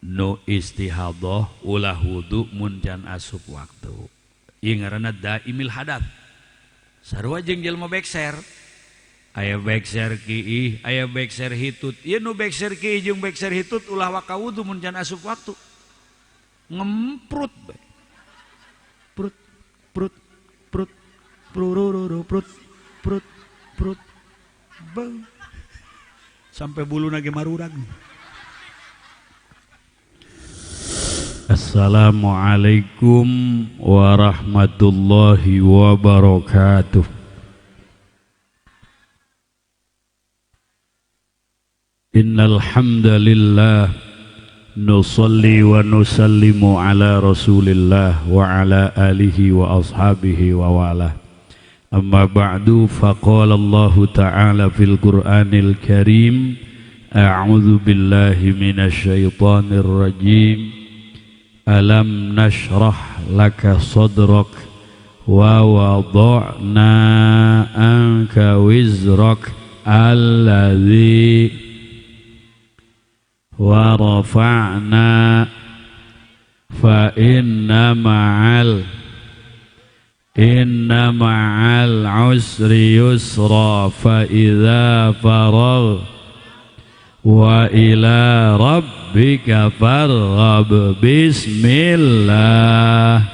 nu istihadah ulah wudu mun can asup waktu ieu ngaranna daimil hadat sarua jeung jelema bekser aya bekser kiih aya bekser hitut ieu nu bekser kiih jeung bekser hitut ulah waka wudu mun can asup waktu ngemprut bae prut prut prut prururu prut prut prut bang sampai bulu nage marurag. Assalamualaikum warahmatullahi wabarakatuh. Innal hamdalillah nusalli wa nusallimu ala Rasulillah wa ala alihi wa ashabihi wa wala. Amma ba'du faqala Allah ta'ala fil Qur'anil Karim a'udzu billahi minasy syaithanir rajim. Alam nashrah laka sadrak wa wada'na anka wizrak alladhi wa rafa'na fa inna ma'al usri yusra fa idza faragh wa ila rabbika farghab. Bismillah.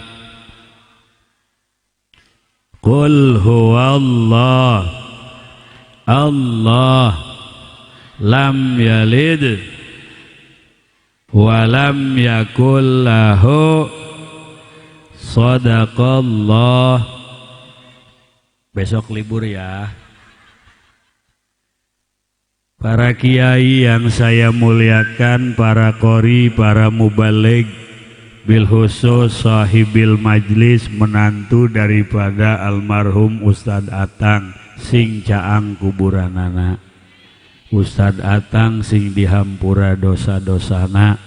Qul huwallah Allah lam yalid wa lam yakul lahu. Sadaqallah. Besok libur ya. Para kiai yang saya muliakan, para qori, para mubaligh, bil khusus sahibil majlis, menantu daripada almarhum Ustadz Atang sing caang kuburanana. Ustadz Atang sing dihampura dosa-dosana,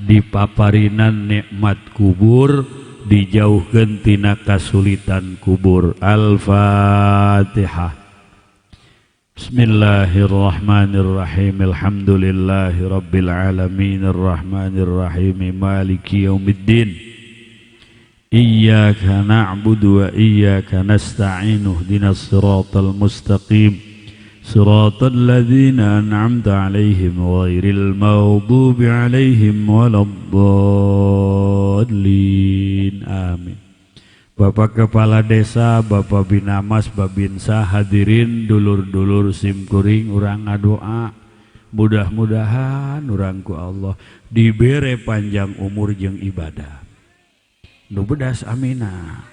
dipaparinan nikmat kubur, dijauhkeun tina kasulitan kubur. Al-Fatihah. Bismillahirrahmanirrahim. Alhamdulillahi rabbil alamin arrahmanirrahim maliki yaumiddin. Iyyaka na'budu wa iyyaka nasta'in ihdinas siratal mustaqim siratal ladzina an'amta 'alaihim ghairil maghdubi 'alaihim waladdallin. Amin. Bapak Kepala Desa, Bapak Binamas, Babinsa, hadirin dulur-dulur simkuring, urang ngadoa mudah-mudahan urang ku Allah dibere panjang umur jeung ibadah nu bedas aminah,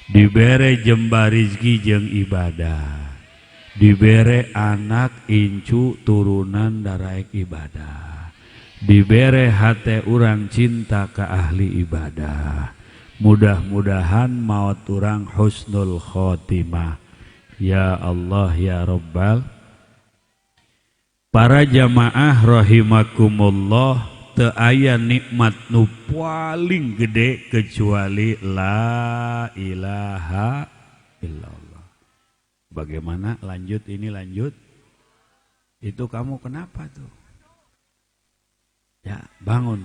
dibere jembar rizki jeung ibadah, dibere anak incu turunan daraek ibadah, dibere hate urang cinta ka ahli ibadah. Mudah-mudahan maut urang husnul khotimah. Ya Allah ya Rabbal. Para jamaah rahimakumullah, teu aya nikmat nu paling gede kecuali la ilaha illallah. Bagaimana lanjut ini lanjut? Itu kamu kenapa tuh? Ya, bangun.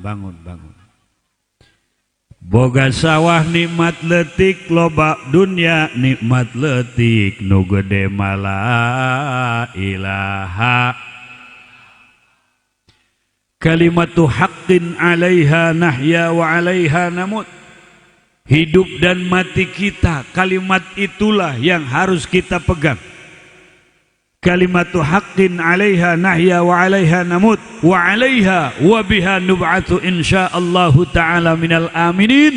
Boga sawah nikmat letik, loba dunya nikmat letik, nu gede mala ilaha. Kalimatu haqqin 'alaiha nahya wa 'alaiha namut. Hidup dan mati kita, kalimat itulah yang harus kita pegang. Kalimatu haqqin 'alaiha nahya wa 'alaiha namut wa 'alaiha wa biha nub'atsu insyaallahu ta'ala minal aminin.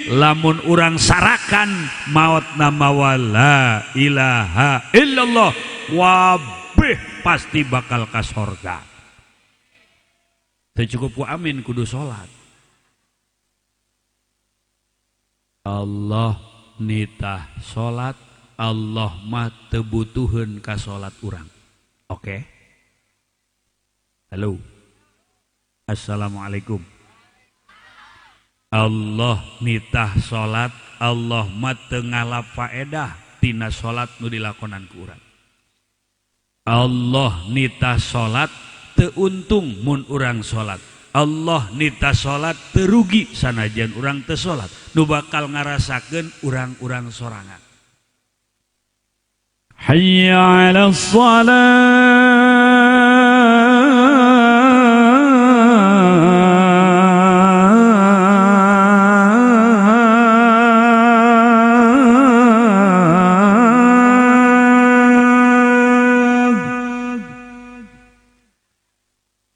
Lamun urang sarakan maut nama wala ilaha illallah wabih pasti bakal ka surga. Teu cukup ku amin kudu salat. Allah nitah salat, Allah mah teu butuheun ka salat urang. Oke. Halo. Assalamualaikum. Allah nitah salat, Allah mah teu ngalap faedah tina salat nu dilakonan ku urang. Allah nitah salat teu untung mun urang salat. Allah nita salat terugi sanajan urang teu salat, nu bakal ngarasakeun urang-urang sorangan. Hayya 'alas shalah.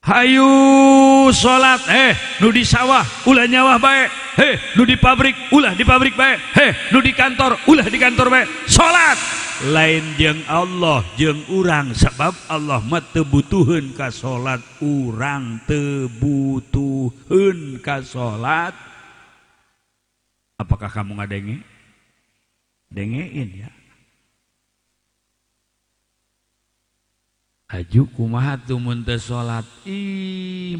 Hayu salat nu di sawah ulah nyawah bae, nu di pabrik ulah di pabrik bae, nu di kantor ulah di kantor bae. Salat lain jeung Allah jeung urang, sebab Allah mah teu butuheun ka salat, urang teu butuheun ka salat. Apakah kamu ngadenge? Dengein ya. Aju kumaha tuh mun teu salat?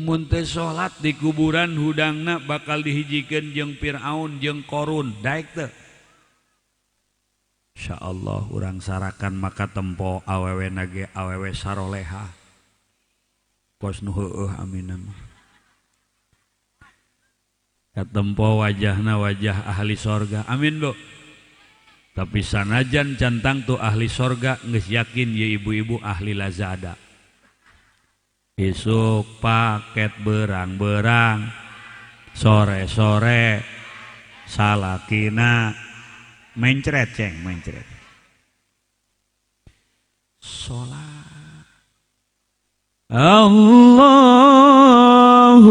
Mun teu salat di kuburan hudangna bakal dihijikeun jeung Firaun jeung Qarun, daek teu? Insyaallah urang sarakan maka tempo awewena ge awewe saroleha. Kos nu heueuh aminna mah. Katempo wajahna wajah ahli sorga. Amin, Bu. Tapi sanajan cantang tuh ahli sorga geus yakin ye ibu-ibu ahli Lazada. Isuk paket berang-berang, sore-sore salakina mencret ceng mencret. Salat. Allahu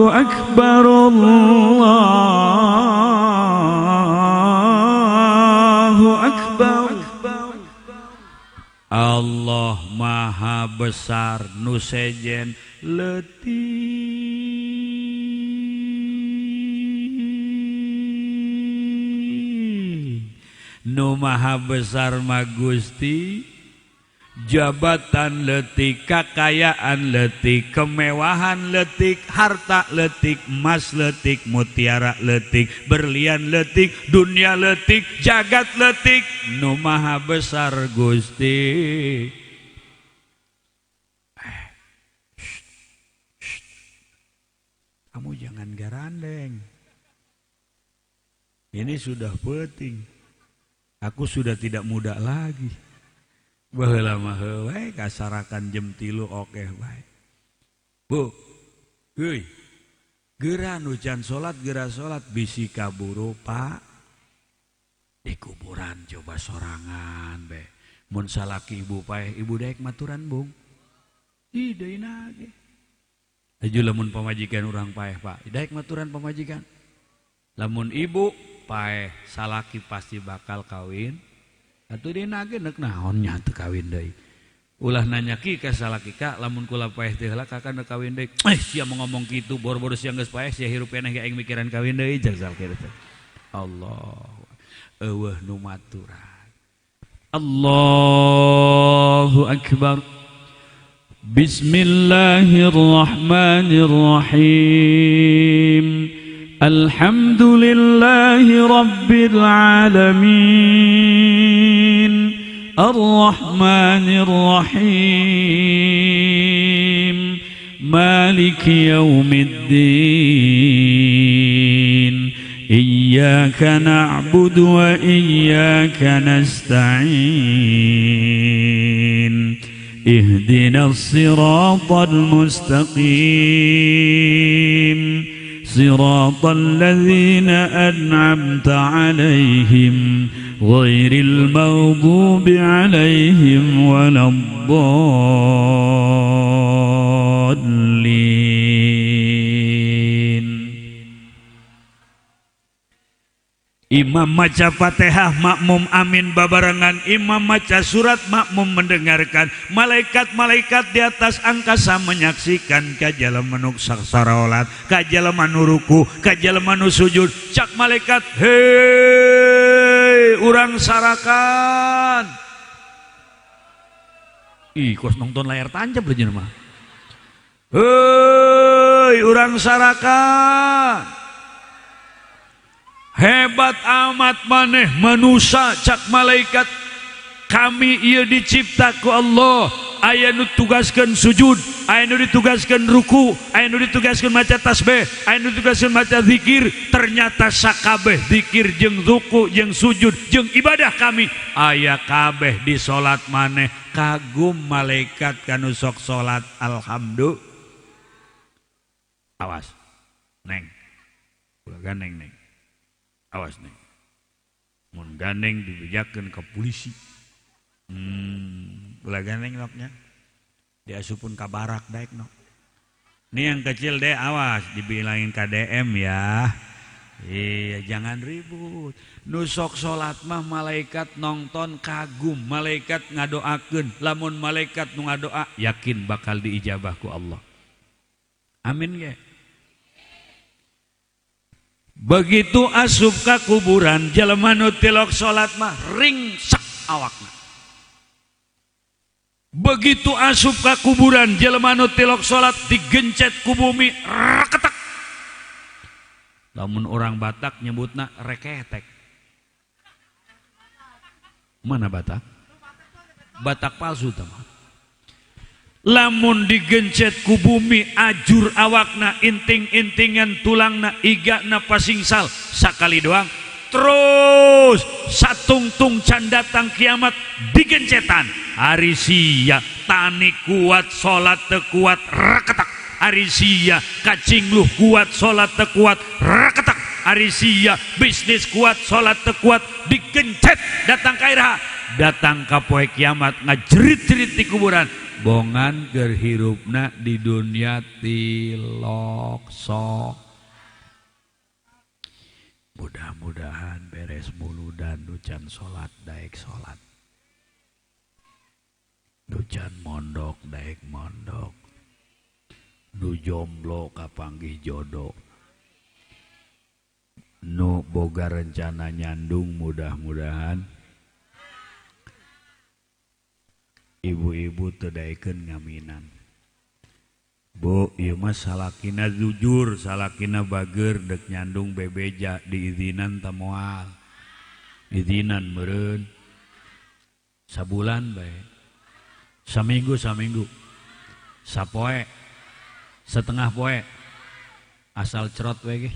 Akbar, Allahu Akbar. Allah maha besar nu sejen leutik, nu maha besar mah Gusti, jabatan leutik, kakayaan leutik, kemewahan leutik, harta leutik, emas leutik, mutiara leutik, berlian leutik, dunia leutik, jagat leutik, nu maha besar Gusti. Kamu jangan garandeng. Ini sudah penting. Aku sudah tidak muda lagi. Baheula mah we kasarakan jam 3 oke bae. Bu, heuy. Geura nu can salat geura salat bisi kaburu Pak. Di kuburan coba sorangan be. Mun salaki ibu paeh ibu daek maturan Bung. Ih deuna ge. Aju lamun pamajikan urang paeh Pak, daek maturan pamajikan. Lamun ibu paeh salaki pasti bakal kawin. Atuh dina ge neuk naon nya teu kawin deui. Ulah nanya ki ka salaki ka lamun kula paeh teh heula kakak neuk kawin deui. Sia mau ngomong kitu boro-boro sia geus paeh sia hirup eneh ge aing mikiran kawin deui jasal kitu. Allah. Eueuh nu maturan. Allahu Akbar. Bismillahirrahmanirrahim. Alhamdulillahi Rabbil Alamin, Ar-Rahmanir Rahim, Maliki Yawmiddin, Iyyaka na'budu wa iyyaka nasta'in, Ihdinas siratal mustaqim, صراط الذين أنعمت عليهم غير المغضوب عليهم ولا الضالين. Imam maca Fatihah, makmum amin babarengan. Imam maca surat, makmum mendengarkan. Malaikat-malaikat di atas angkasa menyaksikan. Kajalema nu sarolat, kajalema nu ruku, kajalema nu sujud. Cak malaikat, hei urang sarakan. Ih, kos nonton layar tancap bener mah. Hei urang sarakan. Hebat amat maneh manusia, cak malaikat. Kami ia dicipta ku Allah aya nu tugaskeun sujud, aya nu ditugaskeun ruku, aya nu ditugaskeun maca tasbih, aya nu ditugaskeun maca zikir. Ternyata sakabeh zikir jeung ruku jeung sujud jeung ibadah kami aya kabeh di salat maneh. Kagum malaikat kanu sok salat alhamdulillah. Awas neng, ulah gandeng neng, awas neng, mun gandeng dibejakeun ke polisi. Ulah gandeng loknya diasupun ka barak daek no. Ini yang kecil deh awas dibilangin KDM ya. Iya jangan ribut. Nu sok salat mah malaikat nongton kagum, malaikat ngadoakeun. Lamun malaikat nu ngadoa yakin bakal diijabah ku Allah. Amin ge. Begitu asup ka kuburan jelema nu tilok salat mah ringsek awakna. Begitu asup ka kuburan jelema nu tilok salat digencet ku bumi raketek. Lamun orang Batak nyebutna reketek. Mana Batak? Batak palsu teman. Lamun digencet ku bumi ajur awakna inting-intingan tulangna igana pasingsal sakali doang. Terus satungtung can datang kiamat digencetan. Hari sia tani kuat salat teu kuat raketak. Hari sia kacing luh kuat salat teu kuat raketak. Hari sia bisnis kuat salat teu kuat digencet datang ka iraha. Datang ka poe kiamat ngajerit-jerit di kuburan. Bongan keur hirupna di dunia tilok sok. Mudah-mudahan beres muludan ducan salat daek salat. Ducan mondok daek mondok. Nu jomblo kapanggih jodoh. Nu boga rencana nyandung mudah-mudahan ibu-ibu teu daekeun ngaminan. Bu, ieu mah salakina jujur, salakina bageur dek nyandung bebeja diizinan teu moal. Izinan meureun. Sabulan bae. Saminggu. Sapoe. Setengah poe. Asal cerot we ge.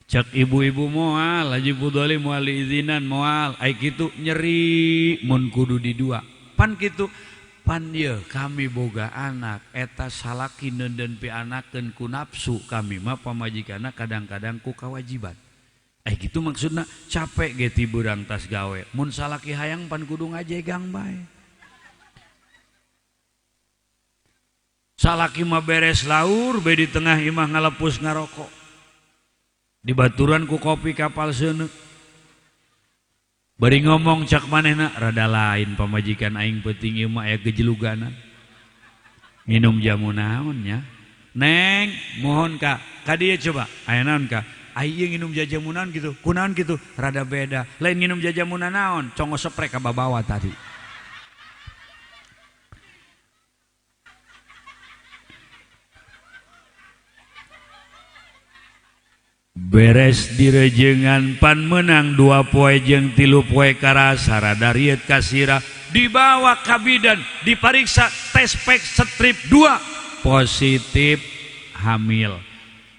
Cek ibu-ibu moal, Haji Fudoli moal diizinan moal, ai kitu nyeri mun kudu di dua. Pan kitu, pan ye kami boga anak, eta salaki neundeun pianakeun ku nafsu kami mah pamajikanna kadang-kadang ku kawajiban. Ai kitu maksudna capek ge ti beurang tas gawe. Mun salaki hayang pan kudu ngajegang bae. Salaki mah beres laur, be di tengah imah ngalepus ngarokok. Dibaturan ku kopi kapal seuneu. Bari ngomong cak manehna rada lain pamajikan aing peuting ieu mah aya gejeluganan. Minum jamu naon nya? Neng, mohon ka dieu coba. Aya naon ka? Ai nginum jamu naon kitu? Kunaon kitu? Rada beda. Lain nginum jamu naon? Congos seprek ka babawa tadi. Beres direjengan pan menang 2 poe jeung 3 poe karasa rada riet kasira dibawa ka bidan dipariksa tes pek strip 2 positif hamil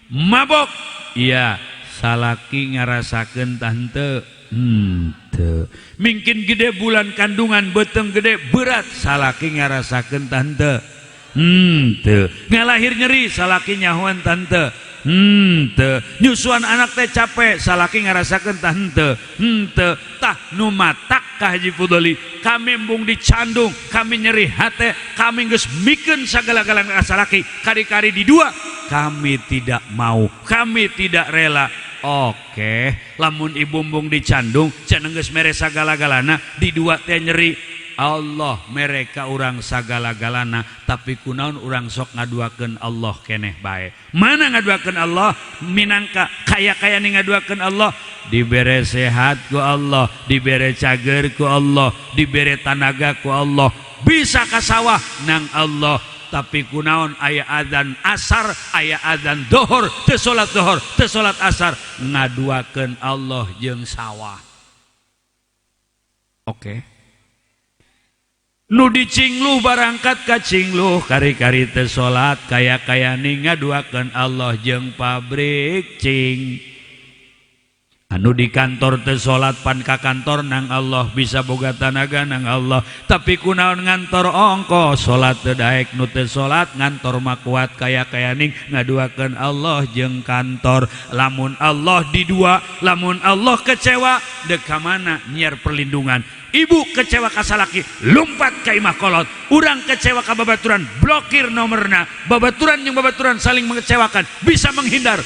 mabok iya salaki ngarasakeun tante henteu mungkin gede bulan kandungan beteng gede berat salaki ngarasakeun tante henteu ngalahir nyeri salaki nyahoan tante henteu nyusuan anak teh capek salaki ngarasakeun tah henteu tah nu matak ka Haji Fudoli kami embung dicandung kami nyeri hate kami geus mikeun sagala-galana ka salaki kari-kari di dua kami tidak mau kami tidak rela. Oke lamun ibu embung dicandung cenah geus mere sagala-galana di dua teh nyeri Allah mereka orang sagala-galana tapi kunaon orang sok ngaduakeun Allah keneh bae. Mana ngaduakeun Allah minangka kaya-kaya nih ngaduakeun Allah dibere sehat ku Allah, dibere cager ku Allah, dibere tanaga ku Allah, bisa ka sawah nang Allah. Tapi kunaon aya adzan asar, aya adzan dohor, teu salat dohor, teu salat asar ngaduakeun Allah jeung sawah. Oke. Nu dicingluh barangkat ka cingluh kari-kari teu salat kaya-kaya ning ngaduakeun Allah jeung pabrik cing. Anu di kantor teu salat pan ka kantor nang Allah bisa boga tanaga nang Allah tapi kunaon ngantor ongkos salat teu daek nu teu salat ngantor mah kuat kaya-kaya ning ngaduakeun Allah jeung kantor. Lamun Allah di dua, lamun Allah kecewa deuk ka mana nyiar perlindungan. Ibu kecewa ka salaki lumpat ka imah kolot, urang kecewa ka babaturan blokir nomorna, babaturan yang babaturan saling mengecewakan bisa menghindar.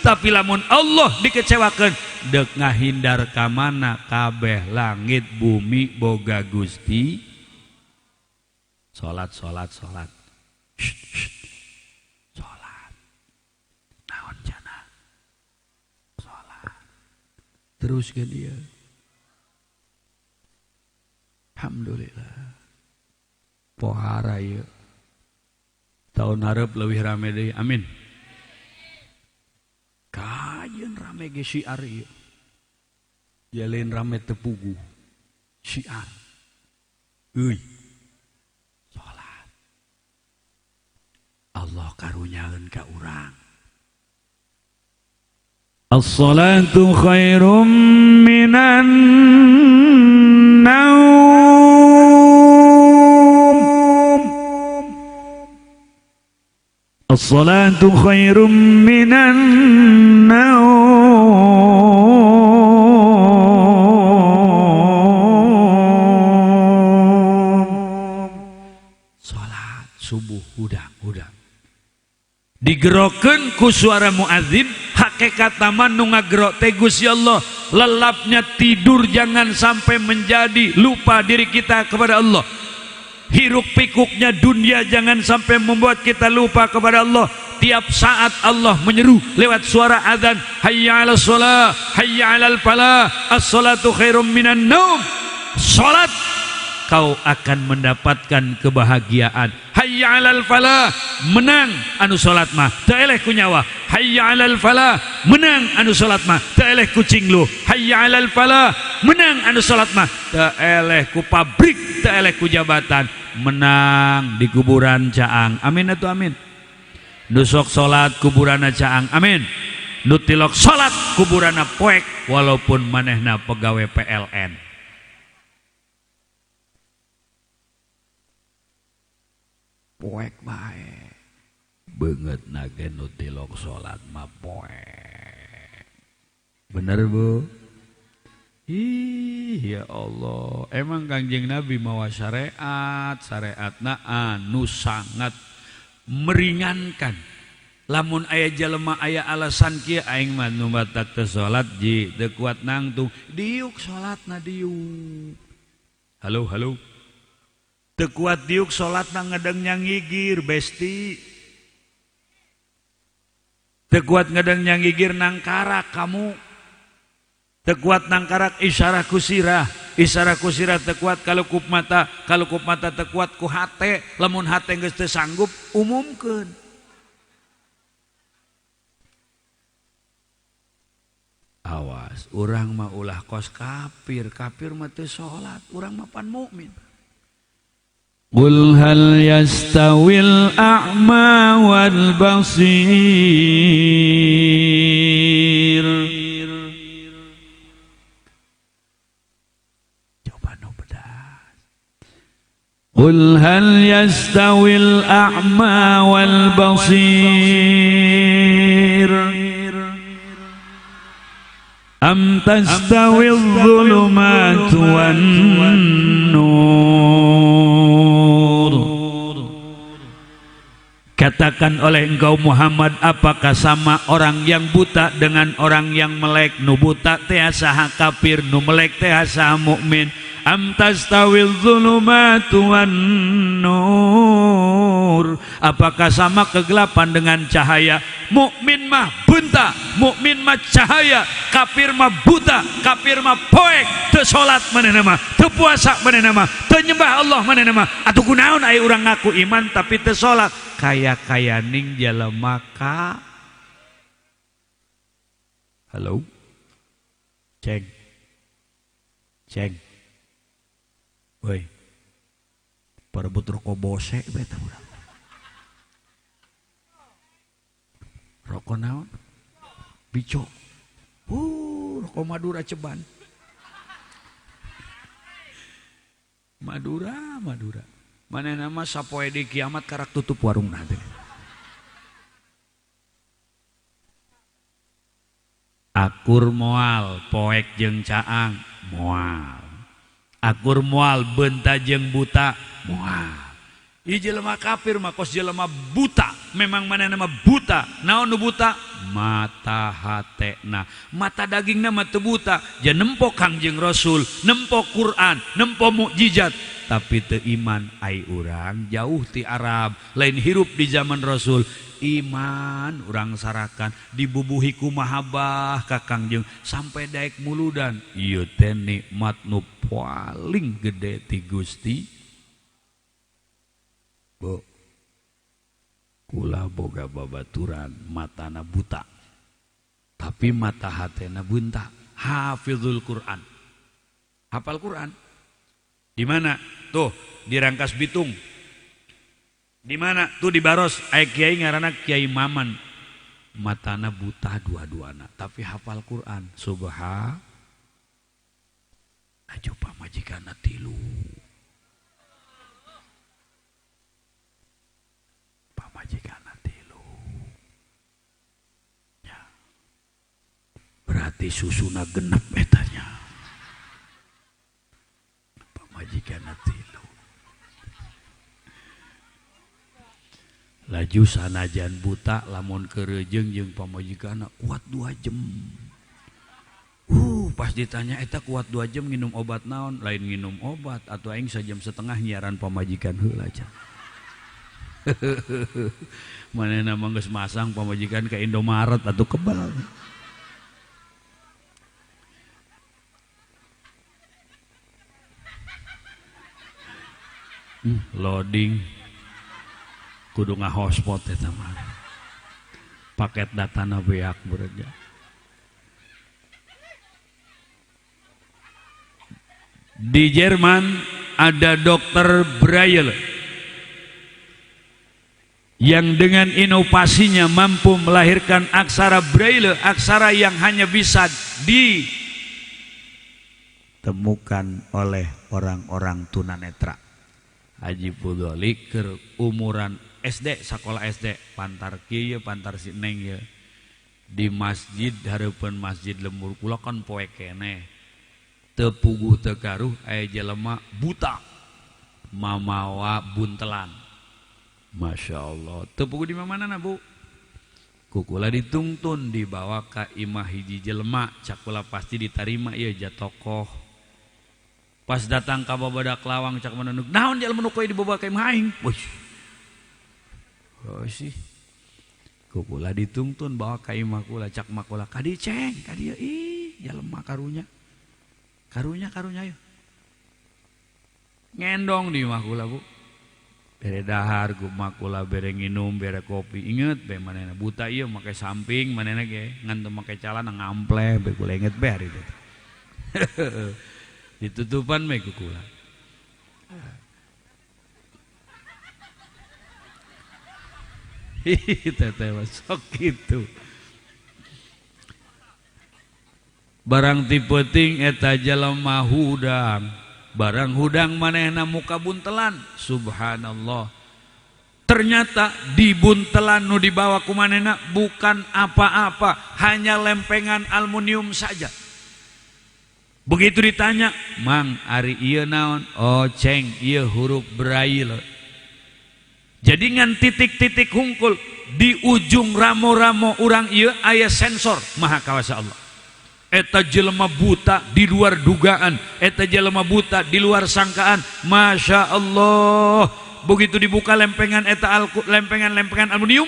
Tapi lamun Allah dikecewakan deuk ngahindar ka mana kabeh langit bumi boga Gusti. Salat salat salat. Salat. Naon cenah? Salat. Terus ke dia. Alhamdulillah. Pohara ieu. Tahun hareup leuwih rame deui. Amin. Kajeun rame ge syiar ieu. Jaleun rame teu puguh. Syiar. Euy. Salat. Allah karunyaeun ka urang. As-salatu khairum minan naum. As-salatu khairum minan naum. Salat subuh udang-udang digerokeun ku suara muadzin. Hakikat nama nu ngagerok teh Gusti Allah. Lelapnya tidur jangan sampai menjadi lupa diri kita kepada Allah. Hiruk pikuknya dunia jangan sampai membuat kita lupa kepada Allah. Tiap saat Allah menyeru lewat suara azan, hayya 'alas shalah, hayya 'alal falah, as-salatu khairum minan naum. Salat kau akan mendapatkan kebahagiaan. Hayya 'alal falah, menang anu salat mah teu eleh ku nyawa. Hayya 'alal falah, menang anu salat mah teu eleh ku cinglu. Hayya 'alal falah, menang anu salat mah teu eleh ku pabrik, teu eleh ku jabatan. Menang di kuburan caang. Amin atuh amin. Nu sok salat kuburana caang. Amin. Nu tilok salat kuburana poek walaupun manehna pegawe PLN. Poek bae. Beungeut nage nu tilok salat mah poek. Bener Bu? Ya Allah, emang Kangjeng Nabi mawa syariatna anu sangat meringankan. Lamun aya jelema aya alasan kieu aing mah nu batak teu salat ji teu kuat nangtung, diuk salatna diuk. Halo. Teu kuat diuk salatna ngedeng nyangigir besti. Teu kuat ngedeng nyangigir nang karak kamu. Teu kuat nang karak isyarah ku sirah teu kuat kalukup mata teu kuat ku hate. Lamun hate geus teu sanggup umumkeun. Awas, urang mah ulah kos kafir mah teu salat, urang mah pan mukmin. Qul hal yastawil a'ma wal basir. Qul hal yastawil a'ma wal basir am tastawil dhulumatu wan nur. Katakan oleh engkau Muhammad, apakah sama orang yang buta dengan orang yang melek? Nu buta teh saha kafir, nu melek teh saha mukmin. Am tastawil dhulumatu wan nur. Apakah sama kegelapan dengan cahaya? Mukmin mah bunta, mukmin mah cahaya. Kafir mah buta, kafir mah poek. Teu salat manehna mah, teu puasa manehna mah, teu nyembah Allah manehna mah. Atuh kunaon aya urang ngaku iman tapi teu salat? Kaya-kaya ning jelema ka. Halo. Ceng. Woi, parebut rokok bose beta urang. Rokok naon? Bico. Rokok Madura ceban. Madura. Mana nama sapoe di kiamat karak tutup warung nanti. Akur moal, poek jeung caang, moal. Akur moal, benta jeung buta, moal. Ieu jelema kafir mah kos jelema buta. Memang mana nama buta. Naon nu buta? Mata hatena. Mata dagingna mah teu buta. Dia nempo Kangjeng Rasul, nempo Quran, nempo mukjizat, tapi teu iman. Ai urang jauh ti Arab, lain hirup di zaman Rasul. Iman urang sarakan dibubuhi ku mahabbah ka Kangjeng sampai daek muludan. Ieu teh nikmat nu paling gede ti Gusti. Bo, kula boga babaturan matana buta, tapi mata hatena bunta. Hafizul Quran, hafal Quran. Di mana? Tuh di Rangkas Bitung. Di mana? Tuh di Baros. Aya kiai ngaranna Kiai Maman. Matana buta dua-duana, tapi hafal Quran. Subhan. Aju pamajikanna tilu. Berarti susuna genep etanya. Pamajikanna tilu. Laju sanajan buta lamun kereujeng jeung pamajikanna kuat 2 jam. Pas ditanya eta kuat 2 jam nginum obat naon? Lain nginum obat atau aing 1,5 jam nyiaran pamajikan heula can. Manehna mah geus masang pamajikan ka Indomaret atuh kebal. Loading kudu ngahotspot eta mah. Paket datana beak beureunya. Di Jerman ada dokter Braille yang dengan inovasinya mampu melahirkan aksara Braille, aksara yang hanya bisa ditemukan oleh orang-orang tunanetra. Haji Pudoli keur umuran SD, sekolah SD, pantar kieu pantar si Neng ya. Di masjid hareupeun masjid lembur kula kan poe keneh. Teu puguh teu karuh aya jelema buta mamawa buntelan. Masya Allah. Teu puguh di manana Bu? Kukula ditungtun dibawa ka imah hiji jelema, cakula pasti ditarima ieu jatokoh. Pas datang ka babadak lawang cak manunuk, naon jelema nu koe dibawa ka imah aing? Wih. Oh sih. Kukula ditungtun bawa ka imah kula, cak makula kadi ceng, kadi ih jelema karunya. Karunya yeuh. Ngendong di imah kula Bu. Bere dahar gumah kula bere nginum bere kopi. Inget be manehna buta ieu make samping manehna ge ngan teu make calana ngample be kula inget be hari itu. Ditutupan me kukula. Teteh sok kitu. Barang ti peuting eta jelema hudang. Barang hudang manehna muka buntelan. Subhanallah. Ternyata di buntelan nu dibawa ku manehna bukan apa-apa, hanya lempengan aluminium saja. Begitu ditanya, "Mang, ari ieu naon?" "Oh, ceng, ieu huruf Braille." Jadi ngan titik-titik hungkul di ujung ramo-ramo urang ieu aya sensor. Maha kawasa Allah. Eta jelema buta di luar dugaan, eta jelema buta di luar sangkaan. Masya Allah. Begitu dibuka lempengan eta lempengan aluminium,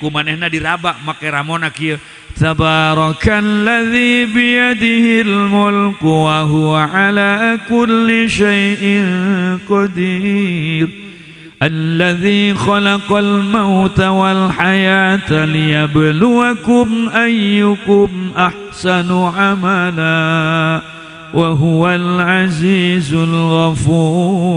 kumanehna diraba make ramona kieu. Tabarakalladzi biyadihil mulku wa huwa ala kulli syai'in qadir. Alladzi khalaqal mauta wal hayata liyabluwakum ayyukum ahsanu amala wa huwal azizul ghafur.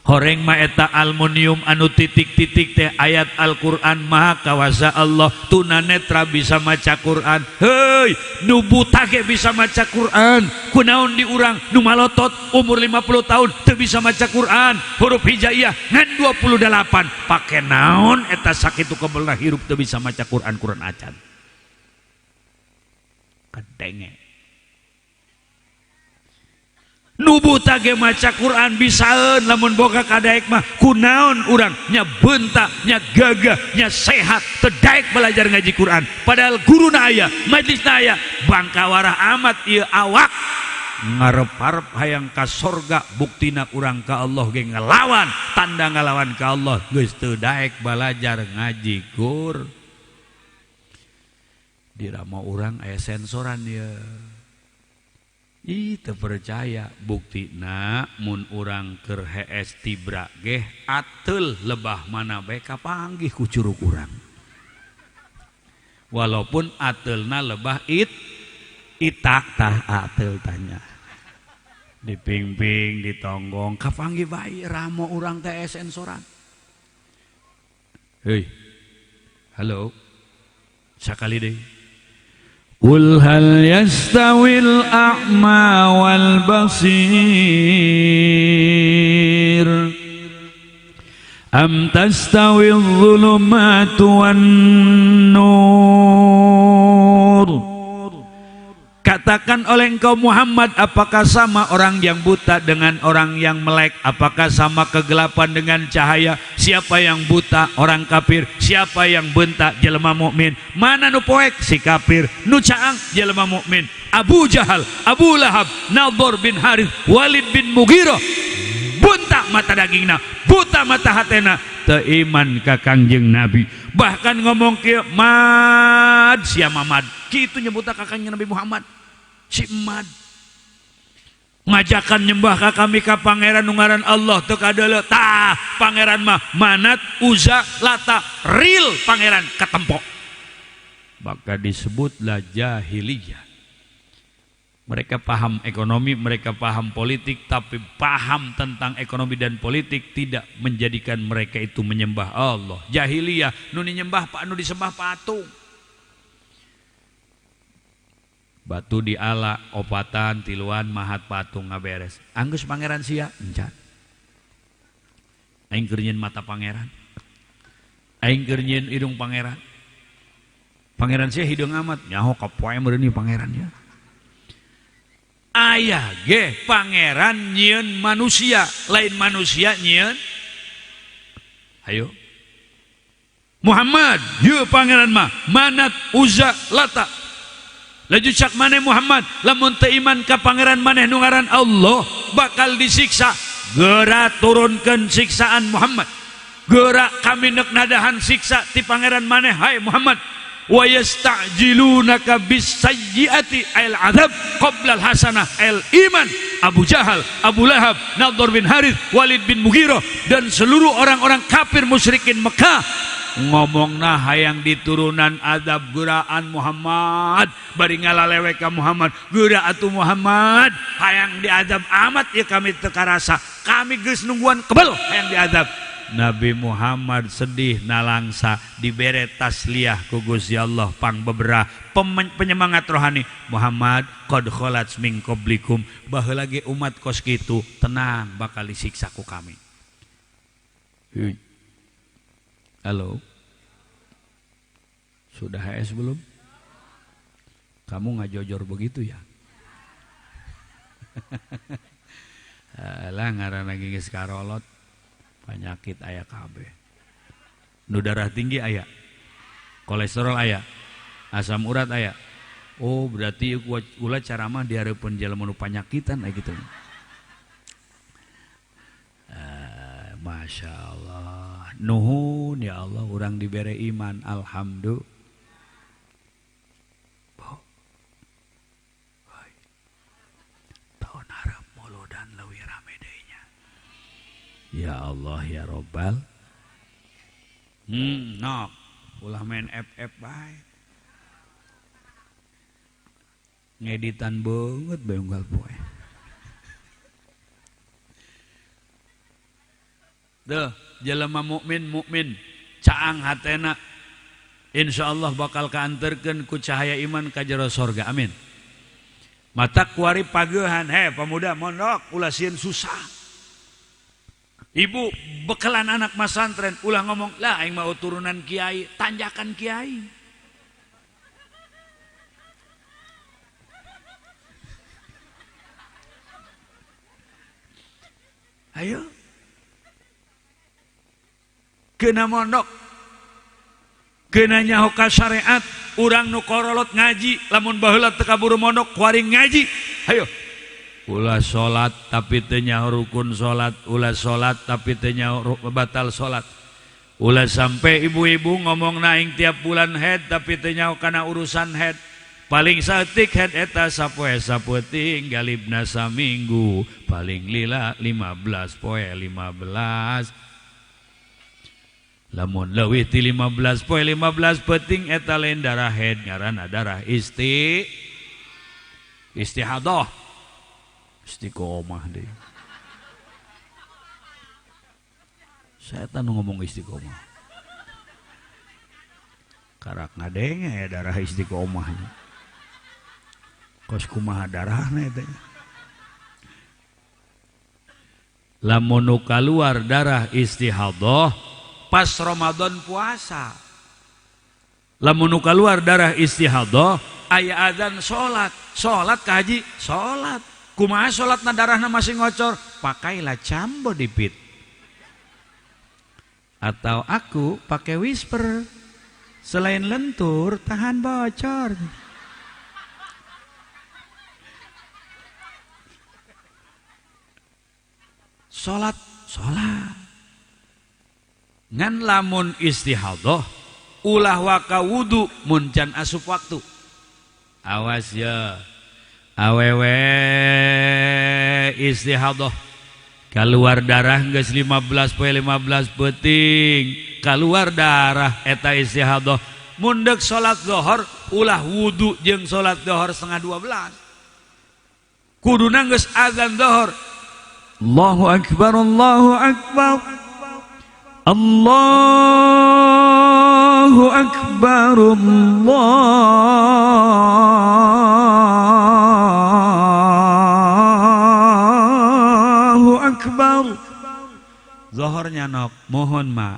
Horeng ma eta aluminium anu titik-titik teh ayat Al-Qur'an maha kawasa Allah. Tunanetra bisa maca Qur'an. Hei, nu buta ge bisa maca Qur'an. Kunaon di urang nu malotot umur 50 tahun teu bisa maca Qur'an. Huruf hijaiyah ngan 28. Pake naon eta sakitu kebelna hirup teu bisa maca Qur'an acan. Kedenge. Nu buta ge maca Quran bisaeun lamun boga kadaek mah kunaon urang nya beunta nya gagah nya sehat teu daek belajar ngaji Quran padahal guruna aya majlisna aya bangkawara amat ieu awak ngarep-arep hayang ka sorga buktina urang ka Allah ge ngelawan tanda ngelawan ka Allah geus teu daek belajar ngaji Qur dirama urang aya sensoran ieu. Ih percaya buktina mun urang keur hees tibra geh ateul lebah mana bae kapanggih ku curug urang. Walaupun ateulna lebah itak tah ateul tanya. Dipingping ditonggong kapanggih bae ramo urang teh sensoran. Hei. Halo. Sakali deui. Qul hal yastawil a'ma wal basir am tastawil dhulumatu wan nur. Katakan oleh engkau Muhammad, apakah sama orang yang buta dengan orang yang melek? Apakah sama kegelapan dengan cahaya? Siapa yang buta? Orang kafir. Siapa yang bentak? Jelema mukmin. Mana nu poek? Si kafir. Nu caang? Jelema mukmin. Abu Jahal, Abu Lahab, Nadhr bin Harith, Walid bin Mughirah. Bentak mata dagingna, buta mata hatena, teu iman ka Kangjeng Nabi. Bahkan ngomong kieu mad sia mamad. Kitu nyebuta ka Kangjeng Nabi Muhammad. Si mad ngajakan nyembah ka kami ka pangeran nu ngaran Allah teu kadeuleu tah pangeran mah Manat, Uzza, Lata, real pangeran katempo. Maka disebutlah jahiliyah. Mereka paham ekonomi, mereka paham politik, tapi paham tentang ekonomi dan politik tidak menjadikan mereka itu menyembah Allah. Jahiliyah nu nyembah nu disembah patung. Batu diala, opatan, tiluan, mahat patung ngaberes. Anggeus pangeran sia encan. Aing keur nyieun mata pangeran. Aing keur nyieun hidung pangeran. Pangeran sia hidung amat, nyaho kapoe meureun pangerannya. Aya ge pangeran nyieun manusia, lain manusia nyieun. Ayo. Muhammad, ieu pangeran mah Manat, Uzza, Lata. Laju cak maneh Muhammad lamun teu iman ka pangeran maneh nu ngaran Allah bakal disiksa. Geura turunkeun siksaan Muhammad. Geura kami neuk nadahan siksa ti pangeran maneh hai Muhammad. Wa yasta'jilunaka bis sayyiati al adzab qabla al hasanah al iman. Abu Jahal, Abu Lahab, Nadhr bin Harith, Walid bin Mughirah dan seluruh orang-orang kafir musyrikin Mekah ngomongna hayang diturunan adab geuraan Muhammad bari ngalalewe ka Muhammad geura atuh Muhammad hayang diadab amat ya kami teu karasa kami geus nungguan kebel hayang diadab. Nabi Muhammad sedih nalangsa dibere tasliyah ku Gusti Allah pangbebera penyemangat rohani. Muhammad qad khalat min qablikum baheula ge umat kos kitu tenang bakal disiksa ku kami. Halo. Sudah HS belum? Kamu ngajojor begitu ya? Alah ngaran lagi geus karolot. Penyakit aya kabeh. Nu darah tinggi aya. Kolesterol aya. Asam urat aya. Oh, berarti ulah cara mah dihareupeun jelema nu panyakitan aya kitu. Masya Allah. Nuhun ya Allah urang dibere iman alhamdulillah. Tahun harap muludan leuwih rame deui nya. Ya Allah ya Rabbal. Nok ulah main FF bae. ngeditan banget beunggal poe. Tuh, jelema mukmin caang hatena insyaallah bakal kaanterkeun ku cahaya iman ka jero sorga. Amin. Mata kuari pageuhan, pemuda mondok ulah sieun susah. Ibu bekelan anak masantren ulah ngomong, lah aing mau turunan kiai, tanjakan kiai. Ayo. Kena mondok. Kena nyaho ka syariat, urang nu korolot ngaji, lamun baheula teu kaburu mondok kuaring ngaji. Ayo. Ulah salat tapi teu nyaho rukun salat, ulah salat tapi teu nyaho batal salat. Ulah sampai ibu-ibu ngomong naing tiap bulan head tapi teu nyaho kana urusan head. Paling saeutik head eta sapoe saputing galibna saminggu, paling lila 15 poe 15. Lamun leuwih ti 15 poe 15 peuting eta lain darah head, ngaranna darah istihadah. Istiqomah deui. Saya tan ngomong istiqomah. Karak ngadenge ya darah istiqomah. Kos kumaha darahna eta. Lamun nu kaluar darah istihadah pas Ramadan puasa. Lamun nu kaluar darah istihadah aya adzan salat ka haji salat. Kumaha salatna darahna masih ngocor? Pakailah cambo dipit. Atau aku pakai whisper. Selain lentur tahan bocor. Salat ngan lamun istihadah ulah waka wudu mun can asup waktu. Awas ya awewe istihadah kaluar darah geus 15 poe 15 peuting kaluar darah eta istihadah mun deuk salat zuhur ulah wudu jeung salat zuhur 11:30 kuduna geus azan zuhur. Allahu akbar Allahu akbar Allahu akbar Allahu akbar. Zuhurnya nok mohon ma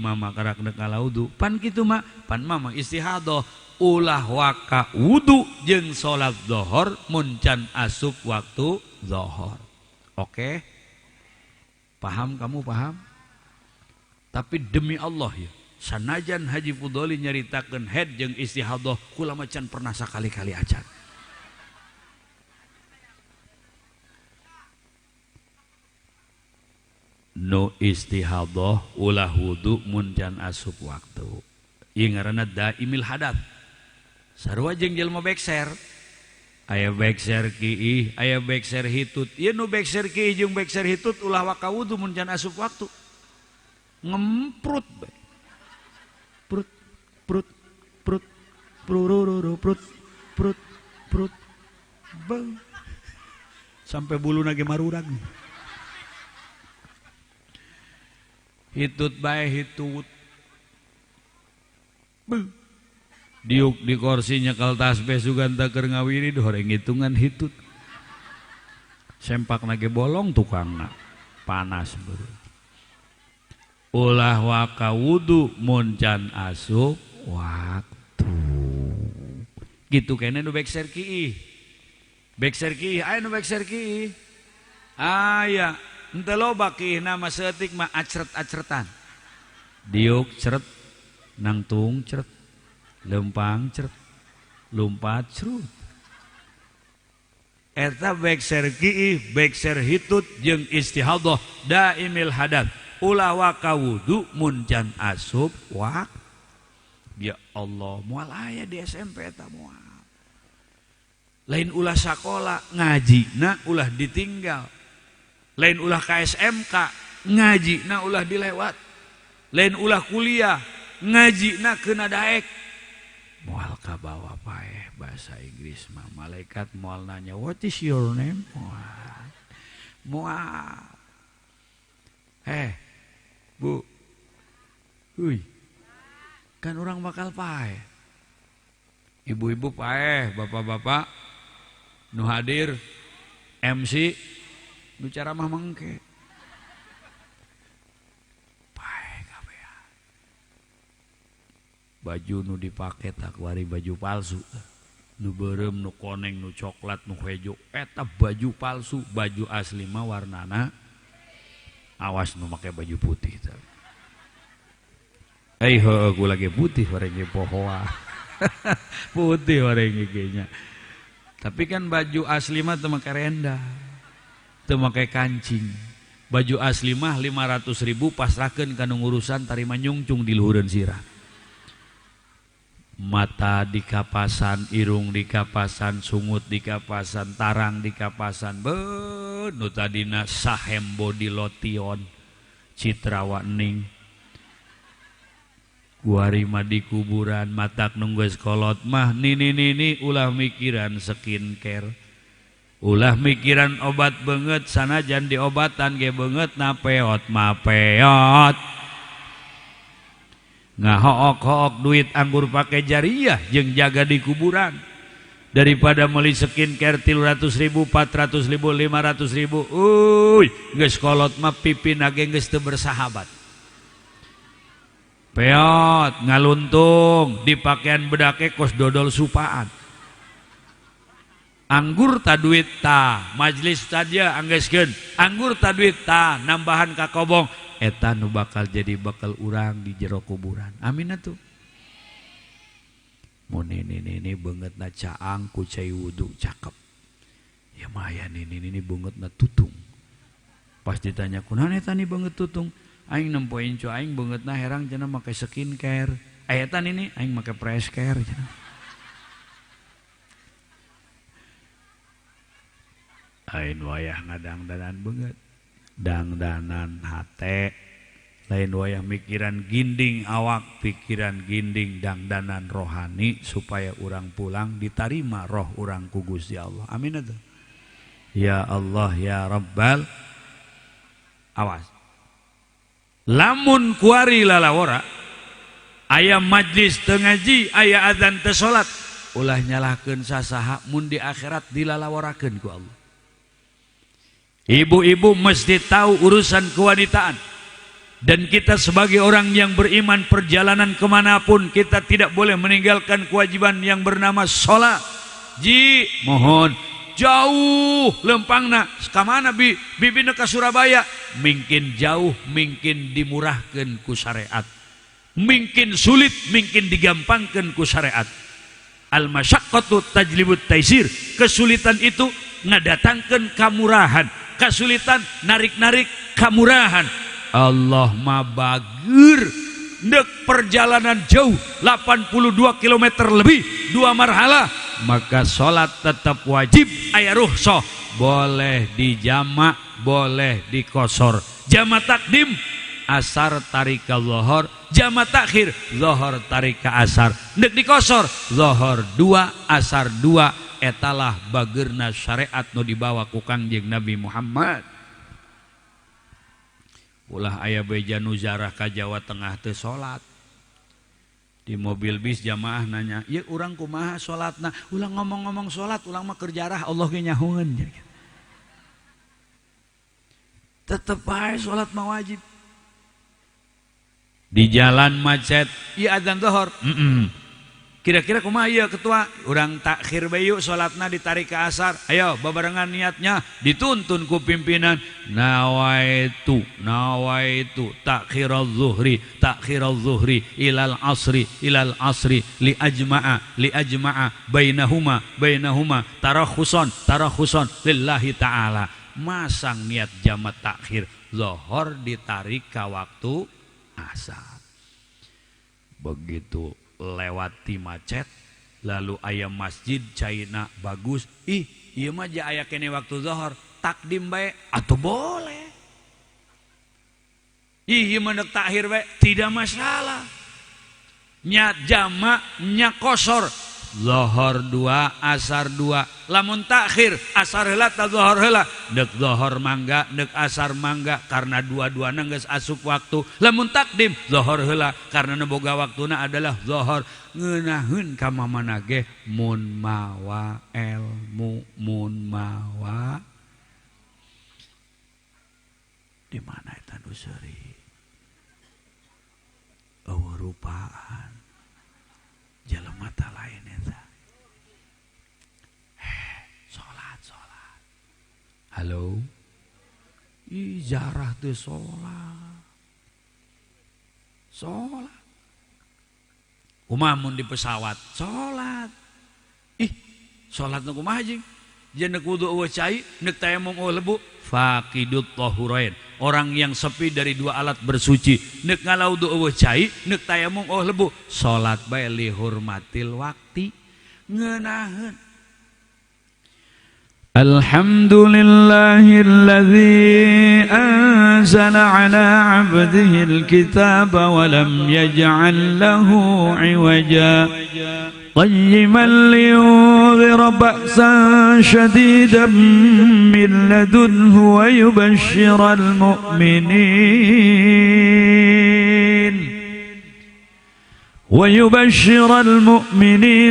mama karak dek wudu pan kitu ma pan mama istihadah ulah waka wudu jeung salat zuhur mun can asup waktu zuhur. Oke, paham kamu paham? Tapi demi Allah ya, sanajan Haji Fudoli nyaritakeun head jeung istihadah kula macan pernah sakali-kali acan. No istihadah ulah wudu mun can asup waktu. Ieu ngaranna daimil hadat. Sarua jeung jelema bekser. Aya bekser kiih, aya bekser hitut. Ieu nu bekser kiih jeung bekser hitut ulah waka wudu mun can asup waktu. Ngemprut bae. Prut prut prut prururu prut prut prut. Bang. Sampai buluna ge marurag. Hitut bae hitut. Bang. Diuk di kursinya kal tasbih sugan tak keur ngawiri horeng hitungan hitut. Sempak nage bolong tukangna panas beureum. Ulah waka wudu mun can asup waktu. Gitu kene nu bekser kiih. Bekser kiih aya nu bekser kiih. Aya henteu loba kiihna mah seutik mah acret-acretan. Diuk ceret nangtung ceret lempang ceret lumpat cerut. Eta bekser kiih, bekser hitut jeung istihadah daimil hadat. Ulah waka wudu mun can asup waktu. Ya Allah, moal aya di SMP eta moal. Lain ulah sakola ngajina ulah ditinggal. Lain ulah ka SMK ngajina ulah dilewat. Lain ulah kuliah ngajina keuna daek. Moal ka bawa paeh bahasa Inggris mah malaikat moal nanya what is your name moal Bu Huy kan orang bakal pae ibu-ibu pae bapak-bapak nu hadir MC nu cara mah mengke pae kabehan baju nu dipake tak wari baju palsu nu beureum nu koneng nu coklat nu hejo eta baju palsu baju asli mah warnana awas nu make baju putih aku lagi putih warnanya pohoa putih warnanya kayaknya tapi kan baju asli mah teu make renda teu make kancing baju asli mah 500.000 pasrahkeun kana ngurusan tarima nyungcung di luhureun sirah mata di kapasan irung di kapasan sungut di kapasan tarang di kapasan nu tadina sahem body lotion citra waning kuari mah di kuburan matak nunggues kolot mah nini ulah mikiran skincare ulah mikiran obat banget sanajan diobatan ge banget na peot mah peot ngahook-hook duit anggur pakai jariah jeung jaga di kuburan daripada meuli skincare 300.000 400.000 500.000 geus kolot mah pipina ge geus teu bersahabat peot ngaluntung di pakaian bedake kos dodol supaan anggur ta duit ta majlis saja anggeskeun anggur ta duit ta nambahan ka kobong eta nu bakal jadi bakal urang di jero kuburan amin atuh mun ini beungeutna caang ku cai wudu cakep ya mah aya ini beungeutna tutung pas ditanya kunaon eta ni beungeut tutung aing nempoin cu aing beungeutna herang cenah make skincare aya eta ini aing make fresh care cenah ain wayah ngadangdanan beungeut dangdanan hate lain wayah mikiran ginding awak pikiran ginding dangdanan rohani supaya urang pulang ditarima roh urang ku Gusti Allah amin atuh ya Allah ya Rabbal awas lamun kuari lalawara aya majlis teu ngaji aya adzan teu salat ulah nyalahkeun sasaha mun di akhirat dilalawarakeun ku Allah. Ibu-ibu mesti tahu urusan kewanitaan. Dan kita sebagai orang yang beriman perjalanan kemanapun kita tidak boleh meninggalkan kewajiban yang bernama sholat. Ji mohon jauh lempangna kamana bibi ka Surabaya mungkin jauh mungkin dimurahkan ku syariat mungkin sulit mungkin digampangkan ku syariat. Al masyaqqatu tajlibut taisir, kesulitan itu ngadatangkeun kamurahan, kesulitan narik-narik kamurahan. Allah mah bager dek perjalanan jauh 82 km lebih 2 marhala, maka sholat tetap wajib aya rukhsah, boleh dijamak boleh dikosor. Jamak takdim asar tarika zuhur, jamak takhir zuhur tarika asar, dek dikosor zuhur 2 asar 2. Etalah bagerna syariat nu dibawa ku Kangjeng Nabi Muhammad. Ulah aya beja nu zarah ka Jawa Tengah teu salat. Di mobil bis jamaah nanya, "Ieu urang kumaha salatna?" Ulah ngomong-ngomong salat, ulang mah keur jarah Allah ge nyahoeun. Tetep bae salat mah wajib. Di jalan macet, ieu adzan zuhur. Kira-kira kumaha ieu ketua? Urang takhir bae yuk salatna ditarik ke asar. Ayo babarengan niatnya dituntun ku pimpinan. Nawaitu takhiruz zuhri ilal asri li ajma'a bainahuma tarakhuson lillahi ta'ala. Masang niat jamak takhir zuhur ditarik ke waktu asar. Begitu lewati macet lalu ayam masjid caina bagus, iya mah ja aya kene waktu zuhur takdim bae atau boleh, iya mah nek takhir bae tidak masalah. Nya jamak nya kosor zuhur 2 asar 2. Lamun takhir asar heula ta zuhur heula, deuk zuhur mangga deuk asar mangga karena dua-duana geus asup waktu. Lamun takdim zuhur heula karena nu boga waktuna adalah zuhur. Ngeunaheun ka mamana ge mun mawa ilmu, mun mawa di mana eta nu seuri eueuh rupaan jelema teh lain eta. Salat. Halo. Ijarah teh salat. Kumaha mun di pesawat? Salat. Salat nu kumaha jeung? Jeung neuk wudu eueuh cai, neuk tayamum eueuh lebu, faqidut tahurain. Orang yang sepi dari 2 alat bersuci, neuk ngalaudu eueuh cai, neuk tayamum eueuh lebu, salat bae li hurmatil waqti. Ngeunaheun. Alhamdulillahilladzi anzala ala 'abdihi alkitaba wa lam yaj'al lahu 'iwaja qayyiman liyunzira ba'san shadidan min ladunhu wa yubashshiral mu'minin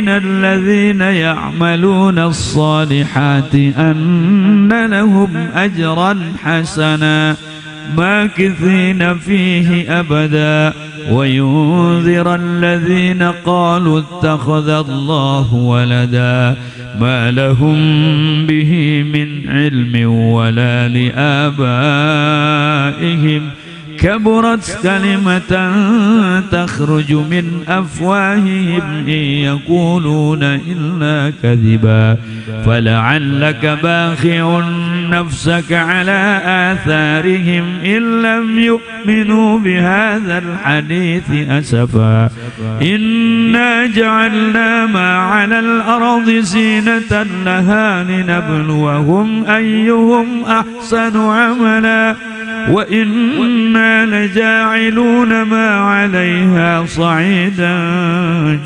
الذين يعملون الصالحات أن لهم أجرا حسنا ماكثين فيه أبدا وينذر الذين قالوا اتخذ الله ولدا ما لهم به من علم ولا لآبائهم كبرت كلمة تخرج من أفواههم إن يقولون إلا كذبا فلعلك باخع نفسك على آثارهم إن لم يؤمنوا بهذا الحديث أسفا إنا جعلنا ما على الأرض زينة لها لنبلوهم أيهم أحسن عملا وإنا لجاعلون ما عليها صعيدا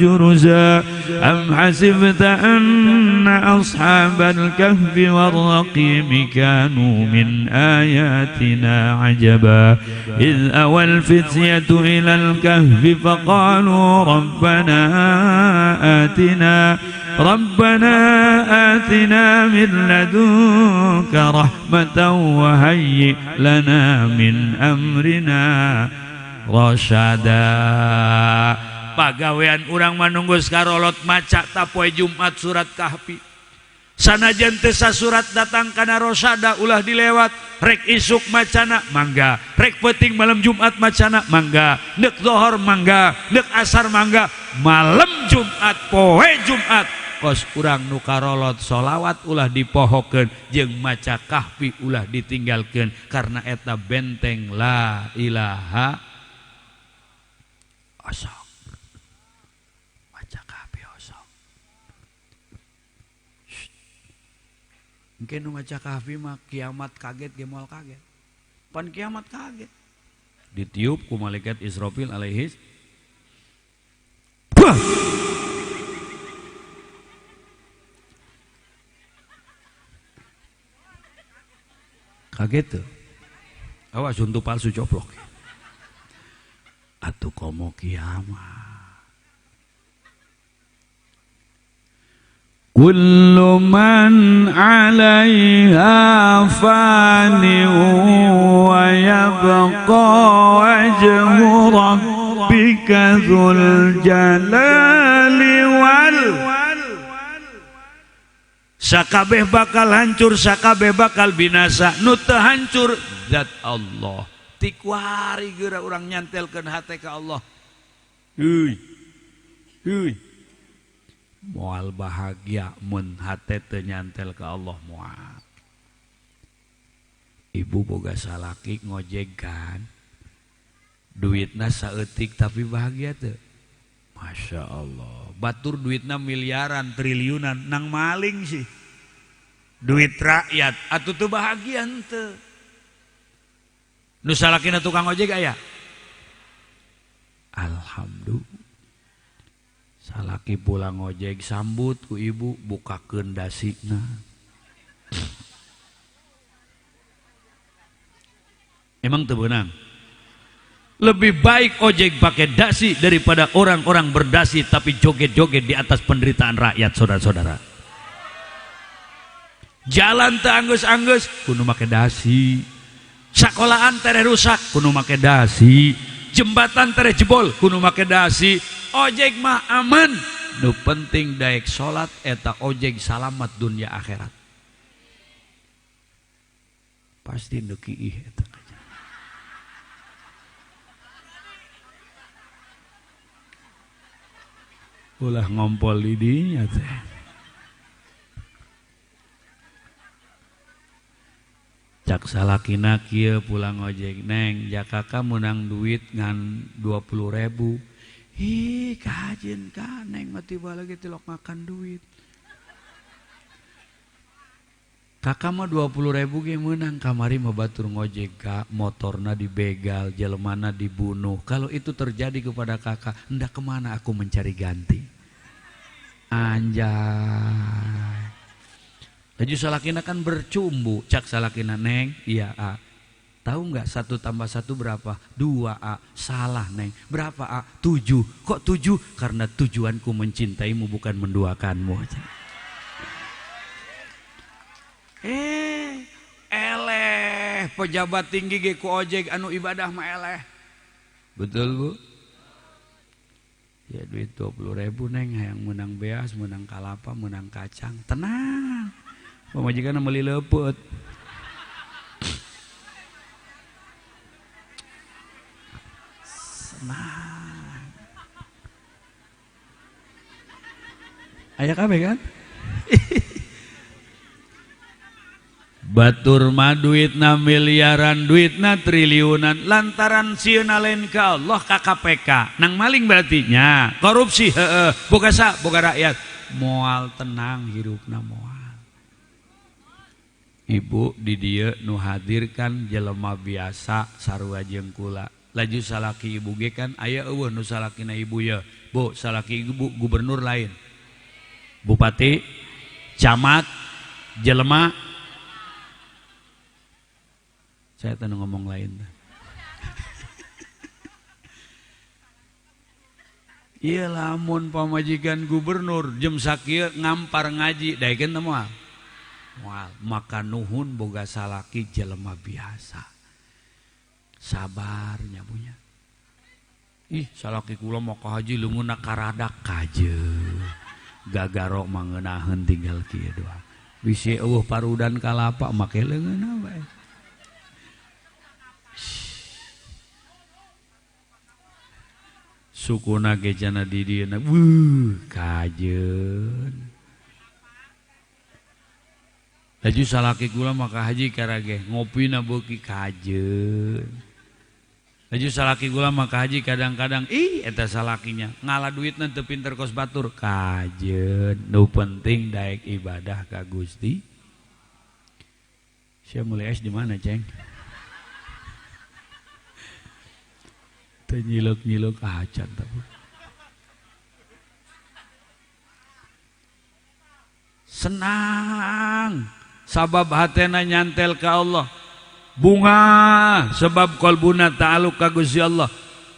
جرزا أم حسبت أن أصحاب الكهف والرقيم كانوا من آياتنا عجبا إذ أوى الفتية إلى الكهف فقالوا ربنا آتنا من لدنك رحمة وهيئ لنا من أمرنا رشدا. Pagawean urang manunggu karolot maca tapoe Jumat surat Kahfi. Sanajan teu sasurat datang kana rosada ulah dilewat, rek isuk macana mangga, rek peuting malam Jumat macana mangga, neuk zuhur mangga, neuk asar mangga, malam Jumat poe Jumat kos urang nu karolot sholawat ulah dipohokeun jeung maca Kahfi ulah ditinggalkeun karena eta benteng la ilaha osok. Maca Kahfi osok. Engke nu maca Kahfi mah kiamat kaget ge moal kaget. Pan kiamat kaget. Ditiup ku malaikat Israfil alaihi kaget tuh. Awas untuk palsu coplok. Atuh komo kiamat. Kullu man 'alaiha fani wa yabqa wajhu rabbika dzul jalali wal sakabeh bakal hancur, sakabeh bakal binasa. Nu teu hancur zat Allah. Ti kuari geura urang nyantelkeun hate ka Allah. Heuy. Moal bahagia mun hate teu nyantel ka Allah moal. Ibu boga salaki ngojegan. Duitna saeutik tapi bahagia teu? Masya Allah. Batur duitna miliaran, triliunan, nang maling sih. Duit rakyat, atuh teu bahagia henteu. Nu salakina tukang ojek aya? Alhamdulillah. Salaki pulang ojek sambut ku ibu bukakeun dasina. Emang teu beunang. Lebih baik ojek pakai dasi daripada orang-orang berdasi tapi joget-joget di atas penderitaan rakyat, saudara-saudara. Jalan teu anggeus-anggeus kudu make dasi. Sakolahan tere rusak kudu make dasi. Jembatan tere jebol kudu make dasi. Ojek mah aman. Nu penting daek salat eta ojek salamat dunia akhirat. Pasti nu kiih eta. Ulah ngompol di dinya teh. Cak salakina kieu pulang ojek, neng jakaka menang duit ngan 20.000. Hi kajen ka neng mah tiba lagi tilok makan duit. Kakak mah 20.000 ge menang kamari mah batur ngojek ka motorna dibegal, jelemana dibunuh. Kalau itu terjadi kepada kakak, hendak kemana aku mencari ganti? Anjay. Laju salakina kan bercumbu, cak salakina neng, iya a. Tahu nggak 1 tambah 1 berapa? 2 a. Salah neng. Berapa a? 7. Kok 7? Karena tujuanku mencintaimu bukan menduakanmu. Eleh pejabat tinggi ge ku ojek anu ibadah mah eleh. Betul bu? Ya duit 20.000 neng hayang menang beas, menang kalapa, menang kacang. Tenang. Pamajikan meuli leupet. Senang. Aya kabeh kan? Batur mah duitna miliaran, duitna triliunan, lantaran sieuna lain ka Allah ka KPK. Nang maling berarti nya korupsi heueuh, boga sa, boga rakyat. Moal tenang hirupna moal. Ibu di dieu nu hadirkan jelema biasa sarua jeung kula. Laju salaki ibu ge kan aya eueuh nu salakina ibu ya. Bu, salaki ibu gubernur lain. Bupati, camat, jelema. Saya tadi ngomong lain. Iya lamun pamajikan gubernur jam sakieu ngampar ngaji daekeun teh moal. Moal maka nuhun boga salaki jelema biasa. Sabarnya punya. Ih salaki kula mau ka haji leungeunna karadak kajeung. Gagaro mangenaheun tinggal kieu doang. Bisi eueuh parudan kalapa make leungeunna bae. Sukuna gejana di dieu kajeun. Laju salaki kula maka haji karage ngopina beuki kajeun. Laju salaki kula maka haji kadang-kadang eta salakinya ngala duitna teu pinter kos batur kajeun. Nu penting daek ibadah ka Gusti. Sia mulai di mana, Ceng? Nyiluk-nyiluk acan tapi senang sabab hatena nyantel ka Allah, bunga sebab qalbuna ta'alluq ka Gusti Allah,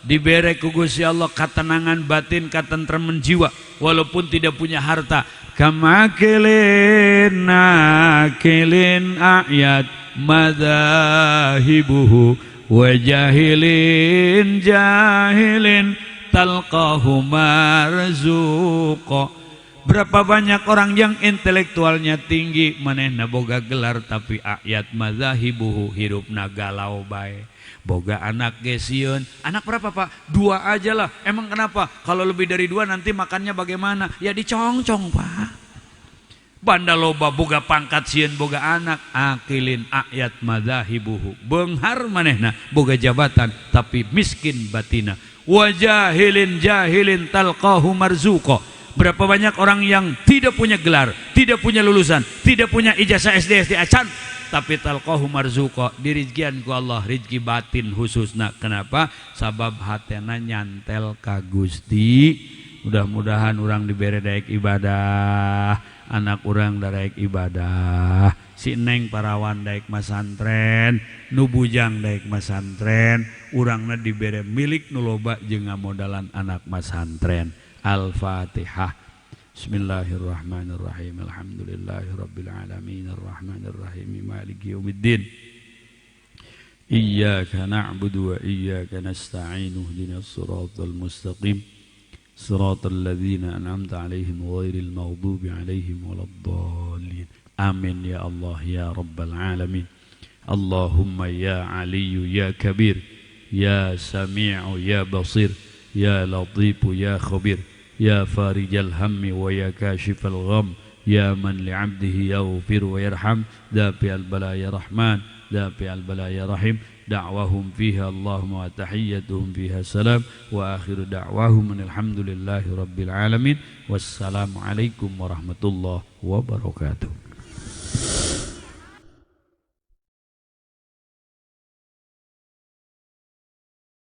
dibere ku Gusti Allah katenangan batin, katentreman jiwa walaupun tidak punya harta. Kamakilin nakilin ayat madzahibuhu wa jahilin jahilin talqahu marzuqa. Berapa banyak orang yang intelektualnya tinggi manehna boga gelar tapi ayat madzahibuhu hirupna galau bae. Boga anak gesieun. Anak berapa pak? 2 aja lah. Emang kenapa? Kalau lebih dari 2 nanti makannya bagaimana? Ya dicongcong pak. Banda loba boga pangkat sieun boga anak, akilin ayat madzahibuhu. Beunghar manehna boga jabatan tapi miskin batina. Wa jahilin jahilin talqahu marzuqa. Berapa banyak orang yang tidak punya gelar, tidak punya lulusan, tidak punya ijazah SD acan, tapi talqahu marzuqa, dirizkian ku Allah rizki batin khususna. Kenapa? Sabab hatena nyantel ka Gusti, Mudah-mudahan orang dibere daek ibadah, anak orang daek ibadah, si Neng parawan daek masantren, nu bujang daek masantren, urangna dibere milik nu loba jeung ngamodalan anak masantren. Al-Fatihah. Bismillahirrahmanirrahim. Alhamdulillahirabbil alamin arrahmanir rahim maliki yaumiddin. Iyyaka na'budu wa iyyaka nasta'in ihdinas siratal mustaqim. صراط الذين أنعمت عليهم غير المغضوب عليهم ولا الضالين آمين يا الله يا رب العالمين اللهم يا علي يا كبير يا سميع يا بصير يا لطيف يا خبير يا فارج الهم ويا كاشف الغم يا من لعبده يغفر ويرحم دافع البلاء يا رحمن دافع البلاء يا رحيم دعوهم فيها اللهم وتحيتهم فيها سلام وآخر دعواهم من الحمد لله رب العالمين والسلام عليكم ورحمة الله وبركاته.